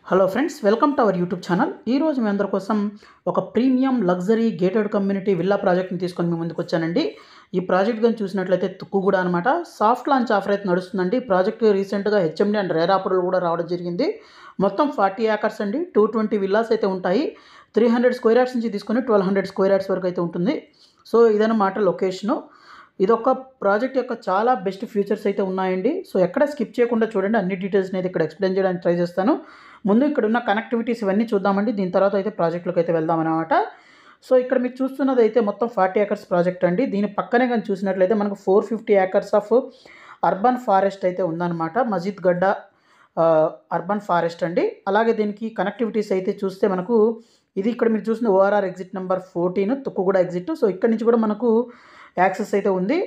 Hello friends, welcome to our YouTube channel. ఈరోజు మీ అందరి కోసం ఒక premium luxury gated community villa ప్రాజెక్ట్ని తీసుకొని మీ ముందుకు వచ్చానండి. ఈ ప్రాజెక్ట్ కానీ చూసినట్లయితే తుక్కుగూడ అనమాట. సాఫ్ట్ లాంచ్ ఆఫర్ అయితే నడుస్తుందండి. ప్రాజెక్ట్ రీసెంట్గా హెచ్ఎండి అండ్ రేరా అప్రూవల్ కూడా రావడం జరిగింది. మొత్తం 40 ఏకర్స్ అండి. 220 విల్లాస్ అయితే ఉంటాయి. 300 స్క్వేర్ యార్డ్స్ నుంచి తీసుకొని 1200 స్క్వేర్ యార్డ్స్ వరకు అయితే ఉంటుంది. సో ఇదన్నమాట లొకేషను. ఇదొక ప్రాజెక్ట్ యొక్క చాలా బెస్ట్ ఫీచర్స్ అయితే ఉన్నాయండి. సో ఎక్కడ స్కిప్ చేయకుండా చూడండి. అన్ని డీటెయిల్స్ని అయితే ఇక్కడ ఎక్స్ప్లెయిన్ చేయడానికి ట్రై చేస్తాను. ముందు ఇక్కడ ఉన్న కనెక్టివిటీస్ ఇవన్నీ చూద్దామండి. దీని తర్వాత అయితే ప్రాజెక్టులకు అయితే వెళ్దామన్నమాట. సో ఇక్కడ మీరు చూస్తున్నది అయితే మొత్తం 40 ఏకర్స్ ప్రాజెక్ట్ అండి. దీని పక్కనే కానీ చూసినట్లయితే మనకు 450 ఏకర్స్ ఆఫ్ అర్బన్ ఫారెస్ట్ అయితే ఉందన్నమాట. మజీద్ గడ్డ అర్బన్ ఫారెస్ట్ అండి. అలాగే దీనికి కనెక్టివిటీస్ అయితే చూస్తే మనకు ఇది ఇక్కడ మీరు చూసిన ORR exit number 14 Tukkuguda exit. So ఇక్కడ నుంచి కూడా మనకు యాక్సెస్ అయితే ఉంది.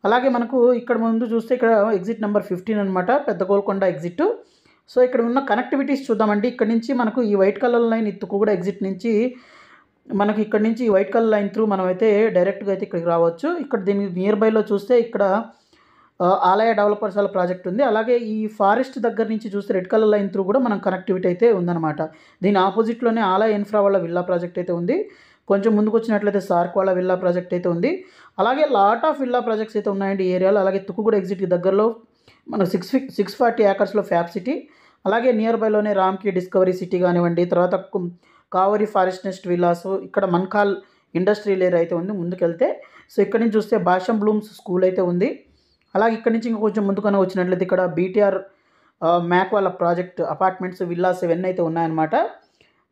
అలాగే మనకు ఇక్కడ ముందు చూస్తే ఇక్కడ ఎగ్జిట్ నెంబర్ 15 అనమాట, పెద్ద గోల్కొండ ఎగ్జిట్. సో ఇక్కడ ఉన్న కనెక్టివిటీస్ చూద్దామండి. ఇక్కడ నుంచి మనకు ఈ వైట్ కలర్ లైన్ ఈ తుక్కుగూడ ఎగ్జిట్ నుంచి మనకి ఇక్కడ నుంచి ఈ వైట్ కలర్ లైన్ త్రూ మనం అయితే డైరెక్ట్గా అయితే ఇక్కడికి రావచ్చు. ఇక్కడ దీనికి నియర్ బైలో చూస్తే ఇక్కడ ఆలయ డెవలపర్స్ వాళ్ళ ప్రాజెక్ట్ ఉంది. అలాగే ఈ ఫారెస్ట్ దగ్గర నుంచి చూస్తే రెడ్ కలర్ లైన్ త్రూ కూడా మనం కనెక్టివిటీ అయితే ఉందన్నమాట. దీని ఆపోజిట్లోనే ఆలయ ఇన్ఫ్రా వాళ్ళ విల్లా ప్రాజెక్ట్ అయితే ఉంది. కొంచెం ముందుకు వచ్చినట్లయితే సార్క్ వాళ్ళ విల్లా ప్రాజెక్ట్ అయితే ఉంది. అలాగే లాట్ ఆఫ్ విల్లా ప్రాజెక్ట్స్ అయితే ఉన్నాయండి ఈ ఏరియాలో. అలాగే తుక్కుగూడ ఎగ్జిట్కి దగ్గరలో మన 640 ఏకర్స్లో ఫ్యాబ్ సిటీ, అలాగే నియర్ బైలోనే రామ్కి డిస్కవరీ సిటీ కానివ్వండి, తర్వాత కావరి ఫారెస్ట్ నెస్ట్ విల్లాస్, ఇక్కడ మన్కాల్ ఇండస్ట్రియల్ ఏరియా అయితే ఉంది ముందుకెళ్తే. సో ఇక్కడ నుంచి చూస్తే భాషం బ్లూమ్స్ స్కూల్ అయితే ఉంది. అలాగే ఇక్కడ నుంచి ఇంకా కొంచెం ముందుకనే వచ్చినట్లయితే ఇక్కడ బీటీఆర్ మ్యాక్ వాళ్ళ ప్రాజెక్ట్ అపార్ట్మెంట్స్ విల్లాస్ ఇవన్నీ అయితే ఉన్నాయన్నమాట.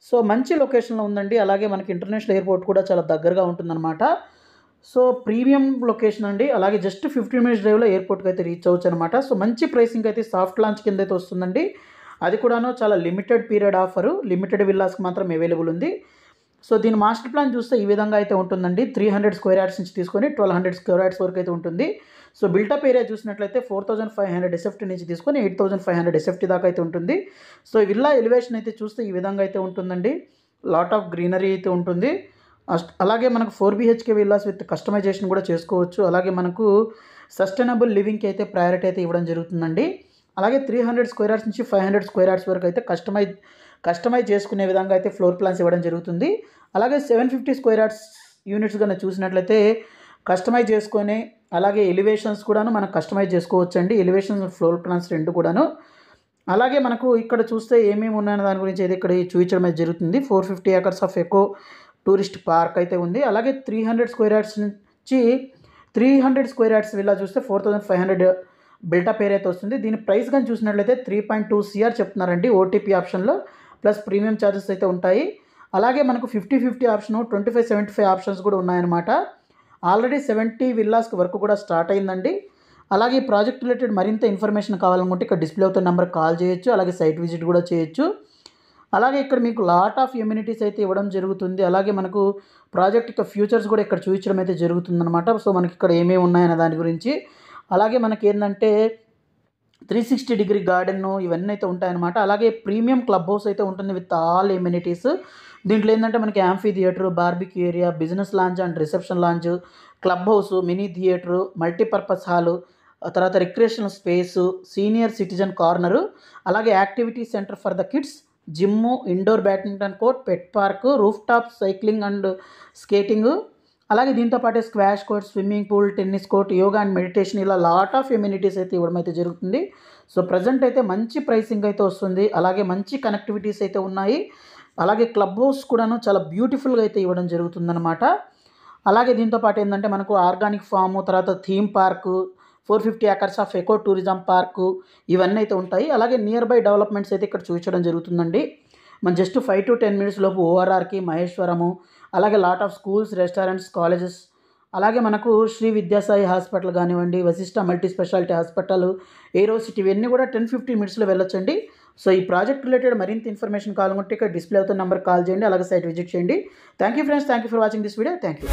సో మంచి లొకేషన్లో ఉందండి. అలాగే మనకి ఇంటర్నేషనల్ ఎయిర్పోర్ట్ కూడా చాలా దగ్గరగా ఉంటుందన్నమాట. సో ప్రీమియం లొకేషన్ అండి. అలాగే జస్ట్ 15 మినిట్స్ డ్రైవ్లో ఎయిర్పోర్ట్కి అయితే రీచ్ అవ్వచ్చు అనమాట. సో మంచి ప్రైసింగ్ అయితే సాఫ్ట్ లాంచ్ కింద అయితే వస్తుందండి. అది కూడాను చాలా లిమిటెడ్ పీరియడ్ ఆఫరు, లిమిటెడ్ విల్లాస్కి మాత్రం అవైలబుల్ ఉంది. సో దీని మాస్టర్ ప్లాన్ చూస్తే ఈ విధంగా అయితే ఉంటుందండి. 300 స్క్వేర్ యార్డ్స్ నుంచి తీసుకొని 1200 స్క్వేర్ యార్డ్స్ వరకు అయితే ఉంటుంది. సో బిల్టప్ ఏరియా చూసినట్లయితే 4500 ఎస్ఎఫ్టీ నుంచి తీసుకొని 8500 ఎస్ఎఫ్టీ దాకా అయితే ఉంటుంది. సో ఈ విల్లా ఎలివేషన్ అయితే చూస్తే ఈ విధంగా అయితే ఉంటుందండి. లాట్ ఆఫ్ గ్రీనరీ అయితే ఉంటుంది. అలాగే మనకు 4 BHK విల్లాస్ విత్ కస్టమైజేషన్ కూడా చేసుకోవచ్చు. అలాగే మనకు సస్టైనబుల్ లివింగ్కి అయితే ప్రయారిటీ అయితే ఇవ్వడం జరుగుతుందండి. అలాగే 300 స్క్వేర్ యార్డ్స్ నుంచి 500 స్క్వేర్ యార్డ్స్ వరకు అయితే కస్టమైజ్ చేసుకునే విధంగా అయితే ఫ్లోర్ ప్లాన్స్ ఇవ్వడం జరుగుతుంది. అలాగే 750 స్క్వేర్ యార్డ్స్ యూనిట్స్ కన్నా చూసినట్లయితే కస్టమైజ్ చేసుకొని, అలాగే ఎలివేషన్స్ కూడాను మనం కస్టమైజ్ చేసుకోవచ్చు అండి. ఎలివేషన్స్ ఫ్లోర్ ప్లాన్స్ రెండు కూడాను. అలాగే మనకు ఇక్కడ చూస్తే ఏమేమి ఉన్నాయన్న దాని గురించి అయితే ఇక్కడ చూపించడం అయితే జరుగుతుంది. 450 acres of eco tourist park అయితే ఉంది. అలాగే 300 స్క్వేర్ యార్డ్స్ నుంచి 300 స్క్వేర్ యార్డ్స్ విల్లా చూస్తే 4500 బిల్టప్ ఏరియా అయితే వస్తుంది. దీని ప్రైస్ కానీ చూసినట్లయితే 3.2 CR చెప్తున్నారండి ఓటీపీ ఆప్షన్లో, ప్లస్ ప్రీమియం ఛార్జెస్ అయితే ఉంటాయి. అలాగే మనకు 50-50 ఆప్షన్, 25-75 ఆప్షన్స్ కూడా ఉన్నాయన్నమాట. ఆల్రెడీ 70 విల్లాస్కి వర్క్ కూడా స్టార్ట్ అయిందండి. అలాగే ఈ ప్రాజెక్ట్ రిలేటెడ్ మరింత ఇన్ఫర్మేషన్ కావాలనుకుంటే ఇక్కడ డిస్ప్లే అవుతున్న నెంబర్కి కాల్ చేయొచ్చు. అలాగే సైట్ విజిట్ కూడా చేయొచ్చు. అలాగే ఇక్కడ మీకు లాట్ ఆఫ్ ఎమ్యూనిటీస్ అయితే ఇవ్వడం జరుగుతుంది. అలాగే మనకు ప్రాజెక్ట్ యొక్క ఫ్యూచర్స్ కూడా ఇక్కడ చూపించడం అయితే జరుగుతుందన్నమాట. సో మనకి ఇక్కడ ఏమేమి ఉన్నాయన్న దాని గురించి, అలాగే మనకి ఏంటంటే 360 డిగ్రీ గార్డెన్ ఇవన్నీ అయితే ఉంటాయన్నమాట. అలాగే ప్రీమియం క్లబ్ హౌస్ అయితే ఉంటుంది విత్ ఆల్ ఎమ్యూనిటీస్. దీంట్లో ఏంటంటే మనకి amphitheatre, barbecue area, business lounge and reception lounge, club house, mini theatre, multipurpose hall, తర్వాత recreational space, senior citizen corner, అలాగే activity centre for the kids, gym, indoor badminton court, pet park, roof top cycling and skating, అలాగే దీంతో పాటే squash court, swimming pool, tennis court, yoga and meditation, ఇలా lot of amenities అయితే ఇవ్వడం అయితే జరుగుతుంది. So present అయితే మంచి ప్రైసింగ్ అయితే వస్తుంది. అలాగే మంచి కనెక్టివిటీస్ అయితే ఉన్నాయి. అలాగే క్లబ్ హౌస్ కూడాను చాలా బ్యూటిఫుల్గా అయితే ఇవ్వడం జరుగుతుందన్నమాట. అలాగే దీంతో పాటు ఏంటంటే మనకు ఆర్గానిక్ ఫాము, తర్వాత theme park, 450 acres of eco tourism park ఇవన్నీ అయితే ఉంటాయి. అలాగే నియర్ బై డెవలప్మెంట్స్ అయితే ఇక్కడ చూపించడం జరుగుతుందండి. మన జస్ట్ 5 to 10 మినిట్స్ లోపు ఓఆర్ఆర్కి, మహేశ్వరము, అలాగే lot of schools, restaurants, colleges, అలాగే మనకు శ్రీ విద్యాసాయి హాస్పిటల్ కానివ్వండి, వశిష్ట మల్టీ స్పెషాలిటీ హాస్పిటల్, ఏరో సిటీ ఇవన్నీ కూడా 10-15 మినిట్స్లో వెళ్ళొచ్చండి. సో ఈ ప్రాజెక్ట్ రిలేటెడ్ మరింత ఇన్ఫర్మేషన్ కావాలంటే ఇక్కడ డిస్ప్లే అవుతున్న నెంబర్కి కాల్ చేయండి. అలాగే సైట్ విజిట్ చేయండి. Thank you friends, thank you for watching this video. Thank you.